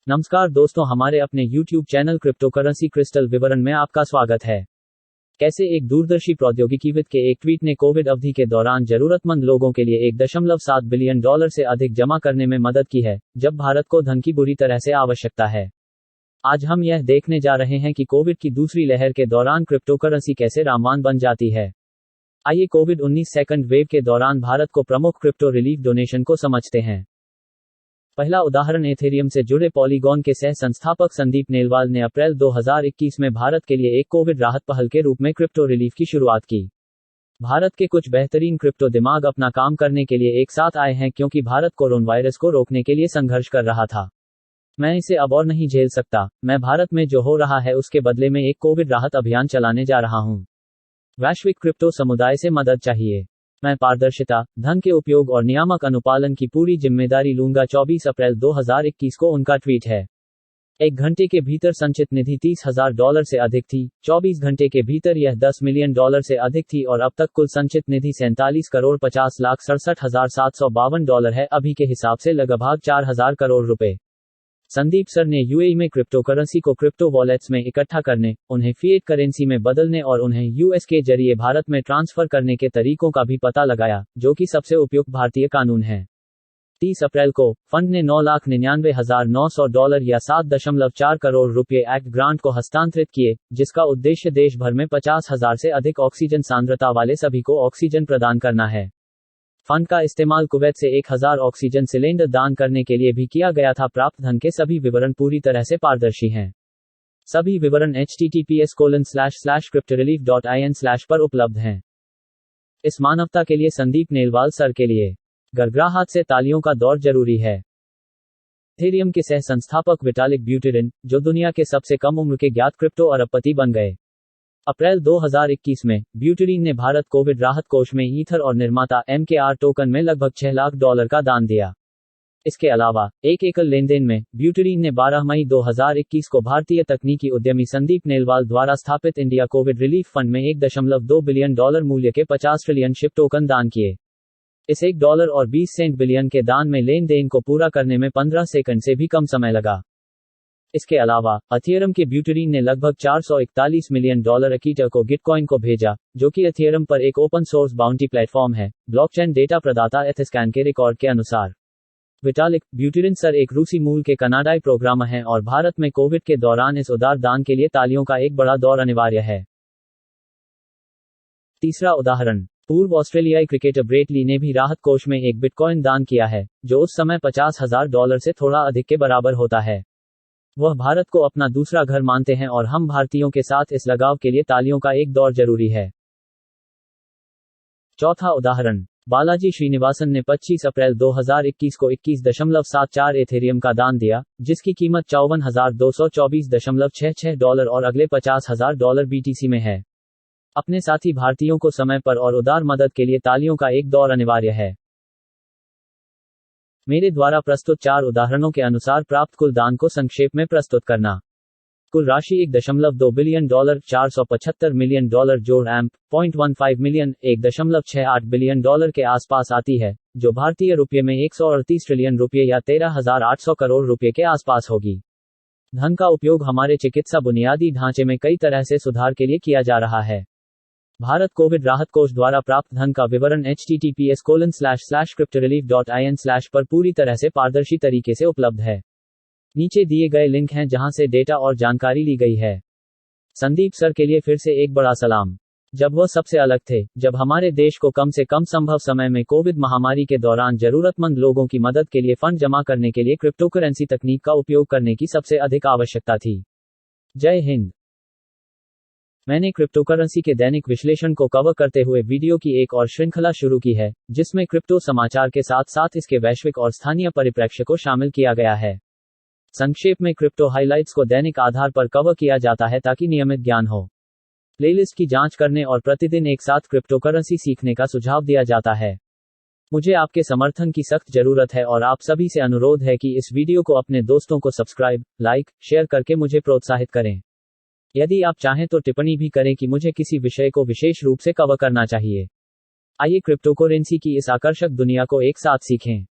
नमस्कार दोस्तों, हमारे अपने YouTube चैनल क्रिप्टोकरेंसी क्रिस्टल विवरण में आपका स्वागत है। कैसे एक दूरदर्शी प्रौद्योगिकीविद के एक ट्वीट ने कोविड अवधि के दौरान जरूरतमंद लोगों के लिए $1.7 बिलियन से अधिक जमा करने में मदद की है, जब भारत को धन की बुरी तरह से आवश्यकता है। आज हम यह देखने जा रहे हैं कि कोविड की दूसरी लहर के दौरान क्रिप्टोकरेंसी कैसे रामबाण बन जाती है। आइए कोविड-19 सेकंड वेव के दौरान भारत को प्रमुख क्रिप्टो रिलीफ डोनेशन को समझते हैं। पहला उदाहरण एथेरियम से जुड़े पॉलीगॉन के सह संस्थापक संदीप नेलवाल ने अप्रैल 2021 में भारत के लिए एक कोविड राहत पहल के रूप में क्रिप्टो रिलीफ की शुरुआत की। भारत के कुछ बेहतरीन क्रिप्टो दिमाग अपना काम करने के लिए एक साथ आए हैं क्योंकि भारत कोरोना वायरस को रोकने के लिए संघर्ष कर रहा था। मैं इसे अब और नहीं झेल सकता। मैं भारत में जो हो रहा है उसके बदले में एक कोविड राहत अभियान चलाने जा रहा हूं। वैश्विक क्रिप्टो समुदाय से मदद चाहिए। मैं पारदर्शिता, धन के उपयोग और नियामक अनुपालन की पूरी जिम्मेदारी लूंगा। 24 अप्रैल 2021 को उनका ट्वीट है। एक घंटे के भीतर संचित निधि $30,000 से अधिक थी। 24 घंटे के भीतर यह $10 मिलियन से अधिक थी और अब तक कुल संचित निधि $47,50,67,752 है, अभी के हिसाब से लगभग 4,000 करोड़ रुपए। संदीप सर ने यूएई में क्रिप्टोकरेंसी को क्रिप्टो वॉलेट्स में इकट्ठा करने, उन्हें फिएट करेंसी में बदलने और उन्हें यूएस के जरिए भारत में ट्रांसफर करने के तरीकों का भी पता लगाया, जो कि सबसे उपयुक्त भारतीय कानून है। 30 अप्रैल को फंड ने $9,99,900 या 7.4 करोड़ रुपए एक्ट ग्रांट को हस्तांतरित किए, जिसका उद्देश्य देश भर में 50,000 से अधिक ऑक्सीजन सांद्रता वाले सभी को ऑक्सीजन प्रदान करना है। फंड का इस्तेमाल कुवैत से 1000 ऑक्सीजन सिलेंडर दान करने के लिए भी किया गया था। प्राप्त धन के सभी विवरण पूरी तरह से पारदर्शी हैं। सभी विवरण https://cryptorelief.in/ पर उपलब्ध हैं। इस मानवता के लिए संदीप नेलवाल सर के लिए गड़गड़ाहट से तालियों का दौर जरूरी है। एथेरियम के सह संस्थापक विटालिक ब्यूटेरिन, जो दुनिया के सबसे कम उम्र के ज्ञात क्रिप्टो अरबपति बन गए। अप्रैल 2021 में ब्यूटेरिन ने भारत कोविड राहत कोष में ईथर और निर्माता MKR टोकन में लगभग $6 लाख का दान दिया। इसके अलावा एक एकल लेनदेन में ब्यूटेरिन ने 12 मई 2021 को भारतीय तकनीकी उद्यमी संदीप नेलवाल द्वारा स्थापित इंडिया कोविड रिलीफ फंड में $1.2 बिलियन मूल्य के 50 ट्रिलियन शिप टोकन दान किए। इस $1.20 बिलियन के दान में लेन देन को पूरा करने में 15 सेकंड से भी कम समय लगा। इसके अलावा एथेरियम के ब्यूटेरिन ने लगभग $441 मिलियन ईथर को गिटकॉइन को भेजा, जो कि एथेरियम पर एक ओपन सोर्स बाउंटी प्लेटफॉर्म है, ब्लॉकचेन डेटा प्रदाता एथिस्कैन के रिकॉर्ड के अनुसार। विटालिक ब्यूटेरिन सर एक रूसी मूल के कनाडाई प्रोग्रामर हैं और भारत में कोविड के दौरान इस उदार दान के लिए तालियों का एक बड़ा दौर अनिवार्य है। तीसरा उदाहरण, पूर्व ऑस्ट्रेलियाई क्रिकेटर ब्रेट ली ने भी राहत कोष में एक बिटकॉइन दान किया है, जो उस समय $50,000 से थोड़ा अधिक के बराबर होता है। वह भारत को अपना दूसरा घर मानते हैं और हम भारतीयों के साथ इस लगाव के लिए तालियों का एक दौर जरूरी है। चौथा उदाहरण, बालाजी श्रीनिवासन ने 25 अप्रैल 2021 को 21.74 एथेरियम का दान दिया, जिसकी कीमत $54,224.66 और अगले $50,000 BTC में है। अपने साथी भारतीयों को समय पर और उदार मदद के लिए तालियों का एक दौर अनिवार्य है। मेरे द्वारा प्रस्तुत 4 उदाहरणों के अनुसार प्राप्त कुल दान को संक्षेप में प्रस्तुत करना। कुल राशि $1.2 बिलियन, $475 मिलियन जोड़ एम्प, 0.15 मिलियन, $1.68 बिलियन के आसपास आती है, जो भारतीय रुपये में 138 ट्रिलियन रुपये या 13,800 करोड़ रुपये के आसपास होगी। धन का उपयोग हमारे चिकित्सा बुनियादी ढांचे में कई तरह से सुधार के लिए किया जा रहा है। भारत कोविड राहत कोष द्वारा प्राप्त धन का विवरण https://cryptorelief.in/ पर पूरी तरह से पारदर्शी तरीके से उपलब्ध है। नीचे दिए गए लिंक हैं जहां से डेटा और जानकारी ली गई है। संदीप सर के लिए फिर से एक बड़ा सलाम। जब वह सबसे अलग थे, जब हमारे देश को कम से कम संभव समय में कोविड महामारी के दौरान जरूरतमंद लोगों की मदद के लिए फंड जमा करने के लिए क्रिप्टोकरेंसी तकनीक का उपयोग करने की सबसे अधिक आवश्यकता थी। जय हिंद। मैंने क्रिप्टोकरेंसी के दैनिक विश्लेषण को कवर करते हुए वीडियो की एक और श्रृंखला शुरू की है, जिसमें क्रिप्टो समाचार के साथ साथ इसके वैश्विक और स्थानीय परिप्रेक्ष्य को शामिल किया गया है। संक्षेप में क्रिप्टो हाइलाइट्स को दैनिक आधार पर कवर किया जाता है ताकि नियमित ज्ञान हो। प्लेलिस्ट की जांच करने और प्रतिदिन एक साथ क्रिप्टोकरेंसी सीखने का सुझाव दिया जाता है। मुझे आपके समर्थन की सख्त जरूरत है और आप सभी से अनुरोध है कि इस वीडियो को अपने दोस्तों को सब्सक्राइब, लाइक, शेयर करके मुझे प्रोत्साहित करें। यदि आप चाहें तो टिप्पणी भी करें कि मुझे किसी विषय को विशेष रूप से कवर करना चाहिए। आइए क्रिप्टोकरेंसी की इस आकर्षक दुनिया को एक साथ सीखें।